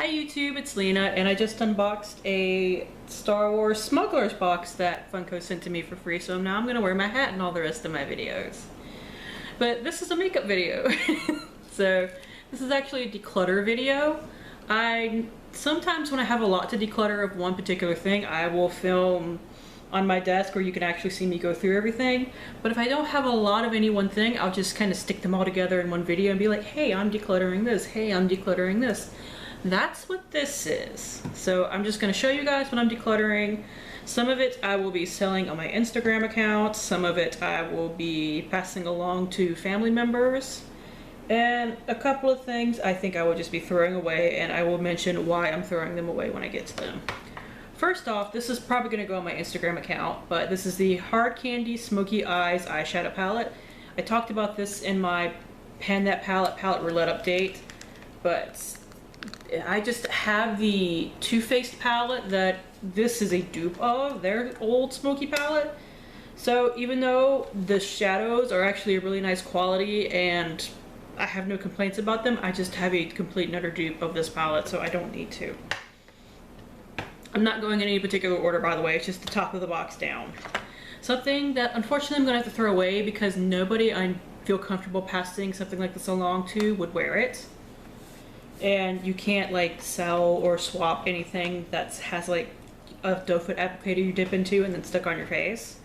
Hi YouTube, it's Lena, and I just unboxed a Star Wars Smuggler's box that Funko sent to me for free, so now I'm going to wear my hat in all the rest of my videos. But this is a makeup video. So this is actually a declutter video. Sometimes when I have a lot to declutter of one particular thing, I will film on my desk where you can actually see me go through everything. But if I don't have a lot of any one thing, I'll just kind of stick them all together in one video and be like, hey, I'm decluttering this, hey, I'm decluttering this. That's what this is. So I'm just going to show you guys what I'm decluttering. Some of it I will be selling on my Instagram account, some of it I will be passing along to family members, and a couple of things I think I will just be throwing away, and I will mention why I'm throwing them away when I get to them. First off, this is probably going to go on my Instagram account, but this is the Hard Candy Smoky Eyes eyeshadow palette. I talked about this in my Pan That Palette Roulette update, but I just have the Too Faced palette that this is a dupe of, their old smoky palette. So even though the shadows are actually a really nice quality and I have no complaints about them, I just have a complete and utter dupe of this palette, so I don't need to. I'm not going in any particular order, by the way, it's just the top of the box down. Something that unfortunately I'm going to have to throw away because nobody I feel comfortable passing something like this along to would wear it. And you can't like sell or swap anything that has like a doe foot applicator you dip into and then stick on your face.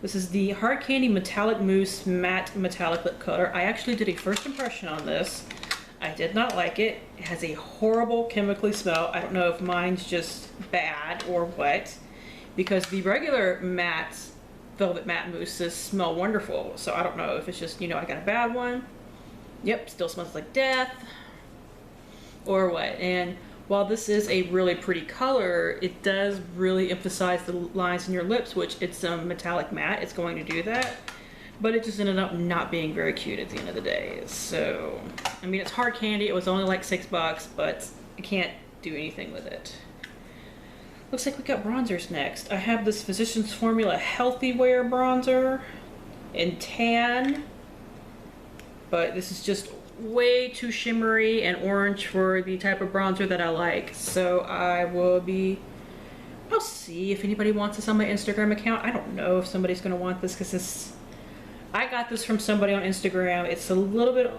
This is the Hard Candy Metallic Mousse Matte Metallic Lip Color. I actually did a first impression on this. I did not like it. It has a horrible chemically smell. I don't know if mine's just bad or what, because the regular matte velvet matte mousses smell wonderful. So I don't know if it's just, you know, I got a bad one. Yep, still smells like death or what. And while this is a really pretty color, it does really emphasize the lines in your lips, which it's a metallic matte, it's going to do that, but it just ended up not being very cute at the end of the day. So I mean, it's hard candy, it was only like $6, but I can't do anything with it. Looks like we got bronzers next. I have this Physicians Formula Healthy Wear bronzer in tan, but this is just way too shimmery and orange for the type of bronzer that I like. So I'll see if anybody wants this on my Instagram account. I don't know if somebody's gonna want this because I got this from somebody on Instagram. It's a little bit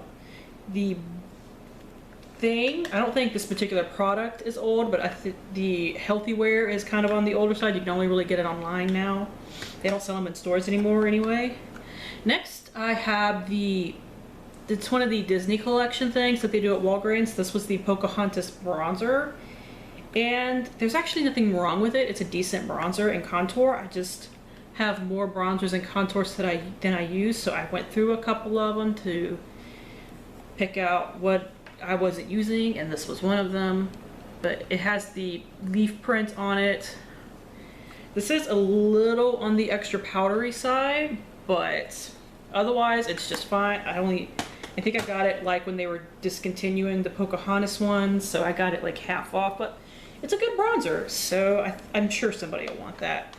the thing. I don't think this particular product is old, but I think the Healthy Wear is kind of on the older side. You can only really get it online now. They don't sell them in stores anymore anyway. Next, I have it's one of the Disney collection things that they do at Walgreens. This was the Pocahontas bronzer, and there's actually nothing wrong with it. It's a decent bronzer and contour. I just have more bronzers and contours than I use, so I went through a couple of them to pick out what I wasn't using, and this was one of them. But it has the leaf print on it. This is a little on the extra powdery side, but otherwise it's just fine. I think I got it like when they were discontinuing the Pocahontas ones, so I got it like half off, but it's a good bronzer, so I'm sure somebody will want that.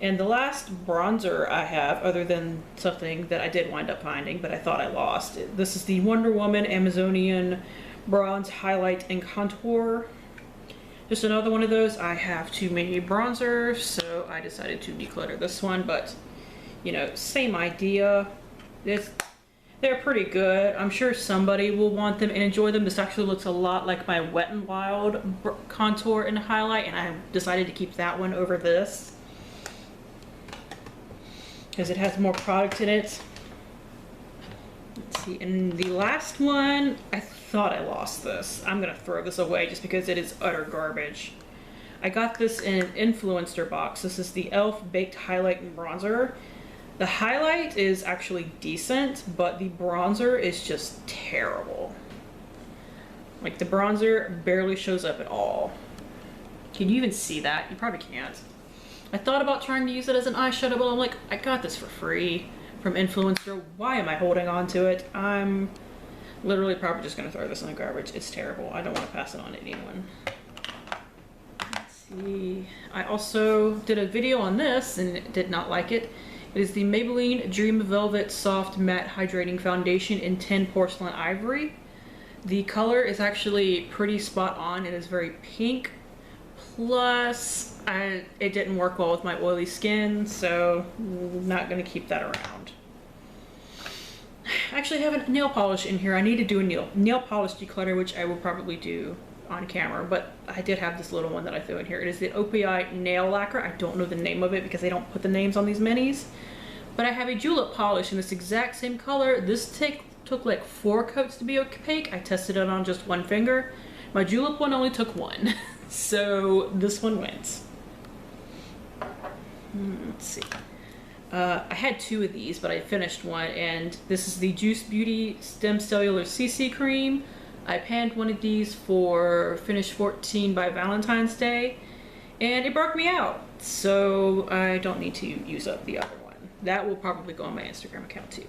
And the last bronzer I have, other than something that I did wind up finding but I thought I lost, this is the Wonder Woman Amazonian Bronze Highlight and Contour. Just another one of those. I have too many bronzers, so I decided to declutter this one, but you know, same idea. They're pretty good. I'm sure somebody will want them and enjoy them. This actually looks a lot like my Wet n Wild contour and highlight, and I decided to keep that one over this because it has more product in it. Let's see, and the last one, I thought I lost this. I'm gonna throw this away just because it is utter garbage. I got this in an influencer box. This is the e.l.f. Baked Highlight and Bronzer. The highlight is actually decent, but the bronzer is just terrible. Like, the bronzer barely shows up at all. Can you even see that? You probably can't. I thought about trying to use it as an eyeshadow, but I'm like, I got this for free from influencer. Why am I holding on to it? I'm literally probably just gonna throw this in the garbage. It's terrible. I don't want to pass it on to anyone. Let's see. I also did a video on this and did not like it. It is the Maybelline Dream Velvet Soft Matte Hydrating Foundation in 10 Porcelain Ivory. The color is actually pretty spot on. It is very pink. Plus, it didn't work well with my oily skin, so I'm not gonna keep that around. Actually, I have a nail polish in here. I need to do a nail polish declutter, which I will probably do on camera, but I did have this little one that I threw in here. It is the OPI nail lacquer. I don't know the name of it because they don't put the names on these minis. But I have a julep polish in this exact same color. This took like 4 coats to be opaque. I tested it on just 1 finger. My julep one only took 1. So this one wins. Let's see. I had 2 of these, but I finished one, and this is the Juice Beauty Stem Cellular CC Cream. I panned one of these for Finish 14 by Valentine's Day, and it broke me out. So I don't need to use up the other one. That will probably go on my Instagram account too.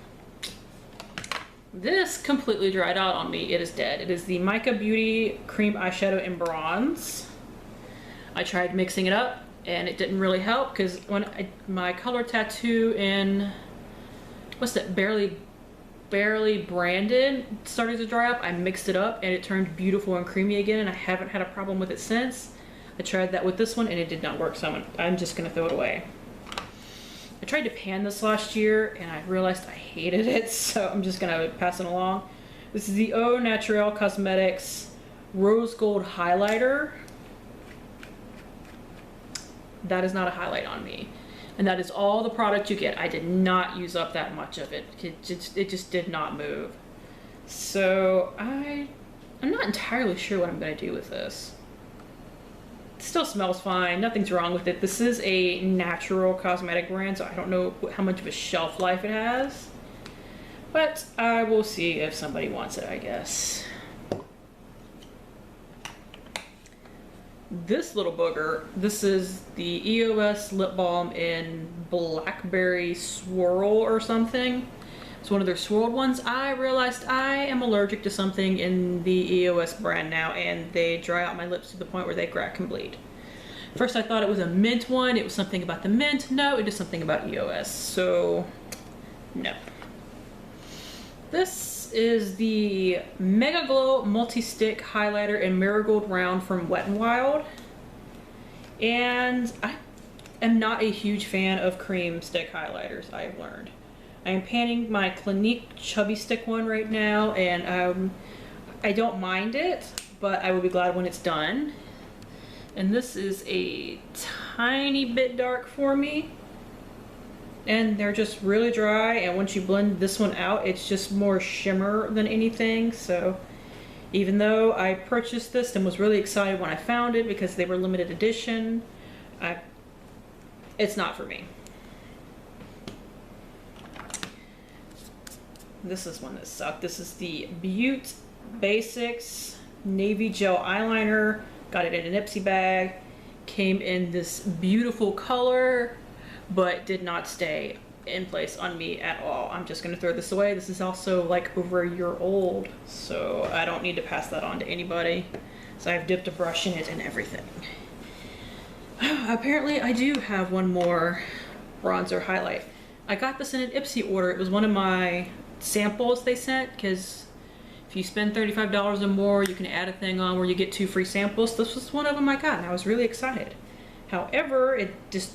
This completely dried out on me. It is dead. It is the Mica Beauty Cream Eyeshadow in Bronze. I tried mixing it up, and it didn't really help because when my color tattoo in, what's that, Barely Branded started to dry up, I mixed it up and it turned beautiful and creamy again, and I haven't had a problem with it since. I tried that with this one and it did not work, so I'm just gonna throw it away. I tried to pan this last year and I realized I hated it, so I'm just gonna pass it along. This is the Au Naturel Cosmetics Rose Gold Highlighter. That is not a highlight on me. And that is all the product you get. I did not use up that much of it. It just did not move. So I'm not entirely sure what I'm gonna do with this. It still smells fine, nothing's wrong with it. This is a natural cosmetic brand, so I don't know how much of a shelf life it has. But I will see if somebody wants it, I guess. This little booger, this is the EOS lip balm in Blackberry Swirl or something. It's one of their swirled ones. I realized I am allergic to something in the EOS brand now, and they dry out my lips to the point where they crack and bleed. First I thought it was a mint one. It was something about the mint. No, it is something about EOS, so no. This is the Mega Glow Multi-Stick Highlighter in Marigold Round from Wet n Wild. And I am not a huge fan of cream stick highlighters, I have learned. I am panning my Clinique Chubby Stick one right now, and I don't mind it, but I will be glad when it's done. And this is a tiny bit dark for me. And they're just really dry, and once you blend this one out, it's just more shimmer than anything. So even though I purchased this and was really excited when I found it because they were limited edition, it's not for me. This is one that sucked. This is the Butte Basics Navy Gel Eyeliner. Got it in an Ipsy bag. Came in this beautiful color, but did not stay in place on me at all. I'm just gonna throw this away. This is also like over a year old, so I don't need to pass that on to anybody. So I've dipped a brush in it and everything. Apparently I do have one more bronzer highlight. I got this in an Ipsy order. It was one of my samples they sent, because if you spend $35 or more, you can add a thing on where you get 2 free samples. This was one of them I got, and I was really excited. However, it just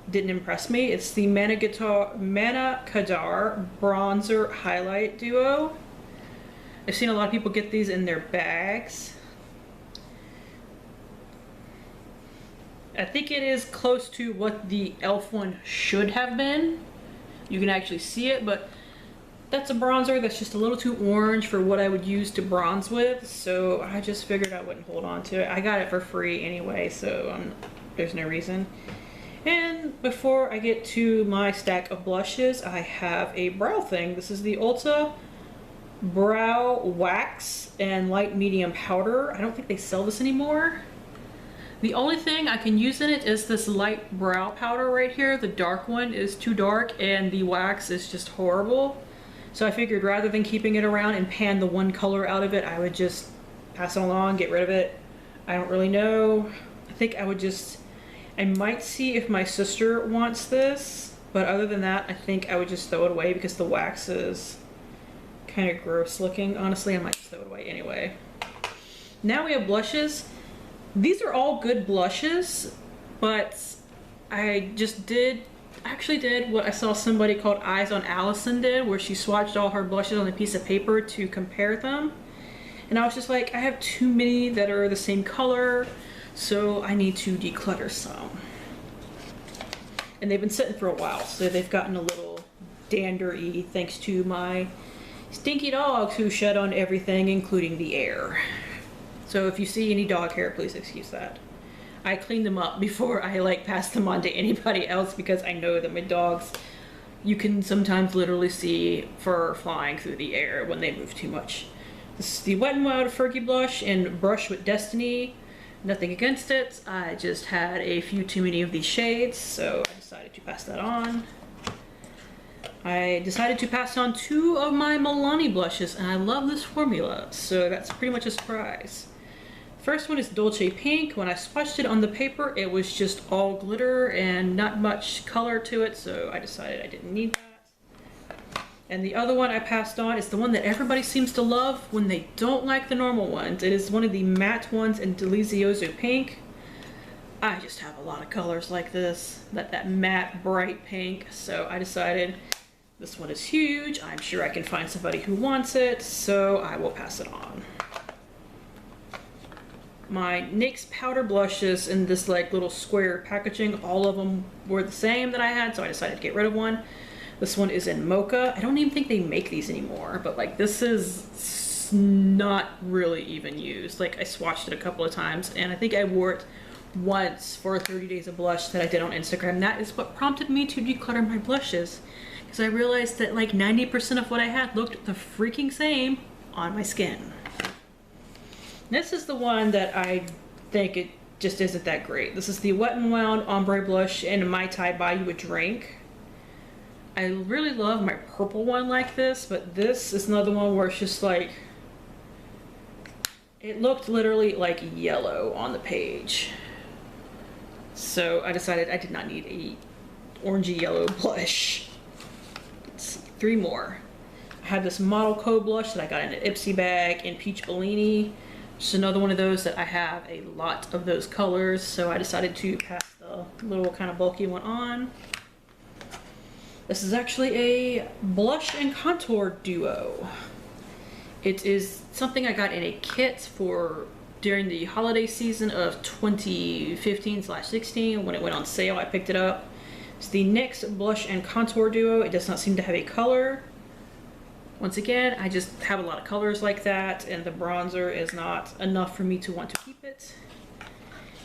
didn't impress me. It's the Mana Kadar Bronzer Highlight Duo. I've seen a lot of people get these in their bags. I think it is close to what the e.l.f. one should have been. You can actually see it, but that's a bronzer that's just a little too orange for what I would use to bronze with, so I just figured I wouldn't hold on to it. I got it for free anyway, so there's no reason. And before I get to my stack of blushes, I have a brow thing. This is the Ulta Brow Wax and Light Medium Powder. I don't think they sell this anymore. The only thing I can use in it is this light brow powder right here. The dark one is too dark and the wax is just horrible. So I figured rather than keeping it around and pan the one color out of it, I would just pass it along, get rid of it. I don't really know. I think I might see if my sister wants this, but other than that, I think I would just throw it away because the wax is kind of gross looking. Honestly, I might just throw it away anyway. Now we have blushes. These are all good blushes, but I just actually did what I saw somebody called Eyes on Allison did, where she swatched all her blushes on a piece of paper to compare them. And I was just like, I have too many that are the same color, so I need to declutter some. And they've been sitting for a while, so they've gotten a little dandery thanks to my stinky dogs who shed on everything, including the air. So if you see any dog hair, please excuse that. I clean them up before I like pass them on to anybody else, because I know that my dogs, you can sometimes literally see fur flying through the air when they move too much. This is the Wet n Wild Fergie blush in Brush with Destiny. Nothing against it, I just had a few too many of these shades, so I decided to pass that on. I decided to pass on 2 of my Milani blushes, and I love this formula, so that's pretty much a surprise. First one is Dolce Pink. When I swatched it on the paper, it was just all glitter and not much color to it, so I decided I didn't need that. And the other one I passed on is the one that everybody seems to love when they don't like the normal ones. It is one of the matte ones in Delizioso Pink. I just have a lot of colors like this, that matte bright pink, so I decided this one is huge. I'm sure I can find somebody who wants it, so I will pass it on. My NYX powder blushes in this like little square packaging, all of them were the same that I had, so I decided to get rid of one. This one is in Mocha. I don't even think they make these anymore, but like this is not really even used. Like I swatched it a couple of times, and I think I wore it once for 30 days of blush that I did on Instagram. That is what prompted me to declutter my blushes, because I realized that like 90% of what I had looked the freaking same on my skin. This is the one that I think it just isn't that great. This is the Wet n Wild Ombre Blush in Mai Tai Buy You a Drink. I really love my purple one like this, but this is another one where it's just like, it looked literally like yellow on the page. So I decided I did not need a orangey yellow blush. Let's see, 3 more. I had this Model Co blush that I got in an Ipsy bag in Peach Bellini. Just another one of those that I have a lot of those colors, so I decided to pass the little kind of bulky one on. This is actually a blush and contour duo. It is something I got in a kit for during the holiday season of 2015/16. When it went on sale, I picked it up. It's the NYX blush and contour duo. It does not seem to have a color. Once again, I just have a lot of colors like that, and the bronzer is not enough for me to want to keep it.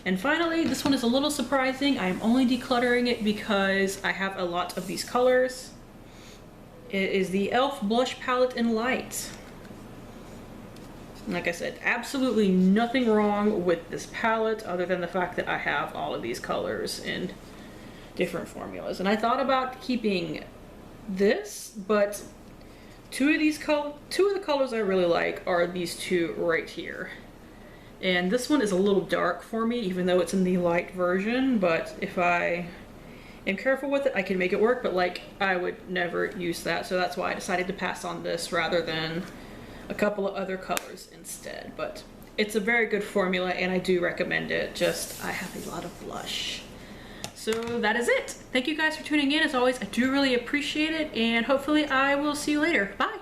And finally, this one is a little surprising. I am only decluttering it because I have a lot of these colors. It is the e.l.f. Blush Palette in Light. Like I said, absolutely nothing wrong with this palette other than the fact that I have all of these colors in different formulas. And I thought about keeping this, but two of the colors I really like are these 2 right here. And this one is a little dark for me, even though it's in the light version, but if I am careful with it, I can make it work, but like, I would never use that, so that's why I decided to pass on this rather than a couple of other colors instead. But it's a very good formula, and I do recommend it, just I have a lot of blush. So that is it. Thank you guys for tuning in. As always, I do really appreciate it, and hopefully I will see you later. Bye!